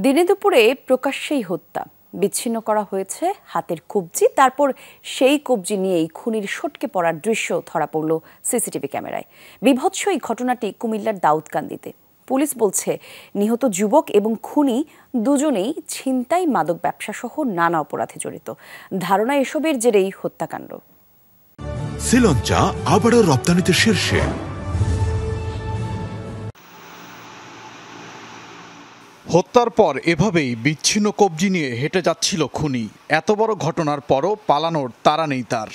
দিনে দুপুরে প্রকাশ্যেই হত্যা, বিচ্ছিন্ন করা হয়েছে হাতের কবজি, তারপর সেই কবজি নিয়েই খুনির সটকে পড়ার দৃশ্য ধরা পড়ল সিসিটিভি ক্যামেরায়। বীভৎস এই ঘটনাটি কুমিল্লার দাউদকান্দিতে। পুলিশ বলছে নিহত যুবক এবং খুনি দুজনেই ছিনতাই, মাদক ব্যবসা সহ নানা অপরাধে জড়িত। ধারণা এসবের জেরেই হত্যাকাণ্ড। শ্রীলঙ্কা আবারও রপ্তানিতে শীর্ষে। হত্যার পর এভাবেই বিচ্ছিন্ন কবজি নিয়ে হেঁটে যাচ্ছিল খুনি। এত বড় ঘটনার পরও পালানোর তাড়া নেই তার।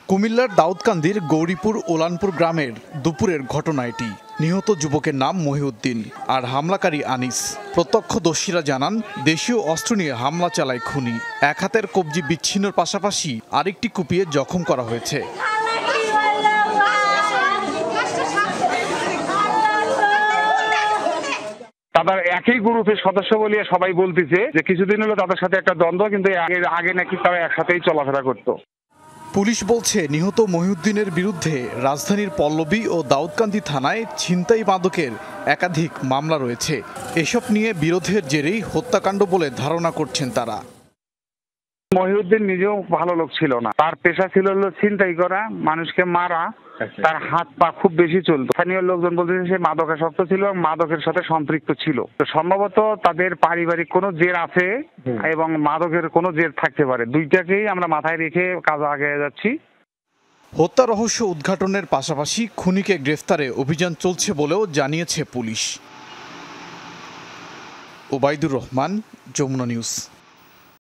কুমিল্লার দাউদকান্দির গৌরীপুর ওলানপুর গ্রামের দুপুরের ঘটনা এটি। নিহত যুবকের নাম মহিউদ্দিন আর হামলাকারী আনিস। প্রত্যক্ষদর্শীরা জানান দেশীয় অস্ত্র নিয়ে হামলা চালায় খুনি। এক হাতের কবজি বিচ্ছিন্নর পাশাপাশি আরেকটি কুপিয়ে জখম করা হয়েছে। তাদের একই গ্রুপের সদস্য বলিয়ে সবাই বলতেছে যে কিছুদিন হলো তাদের সাথে একটা দ্বন্দ্ব, কিন্তু আগে নাকি তারা একসাথেই চলাফেরা করতো। পুলিশ বলছে নিহত মহিউদ্দিনের বিরুদ্ধে রাজধানীর পল্লবী ও দাউদকান্দি থানায় ছিনতাই মাদকের একাধিক মামলা রয়েছে। এসব নিয়ে বিরোধের জেরেই হত্যাকাণ্ড বলে ধারণা করছেন তারা। মহিউদ্দিন নিজেও ভালো লোক ছিল না, তার পেশা ছিল হলো ছিনতাই করা, মানুষকে মারা। তার হাত পা খুব বেশি চলতো। স্থানীয় লোকজন বলতেছে সে মাদকাসক্ত ছিল এবং মাদকের সাথে সম্পৃক্ত ছিল। তো সম্ভবত তাদের পারিবারিক কোনো জের আছে এবং মাদকের কোনো জের থাকতে পারে। দুইটাকেই আমরা মাথায় রেখে কাজ আগে যাচ্ছি। হত্যা রহস্য উদ্ঘাটনের পাশাপাশি খুনিকে গ্রেফতারে অভিযান চলছে বলেও জানিয়েছে পুলিশ। ওবায়দুর রহমান, যমুনা নিউজ।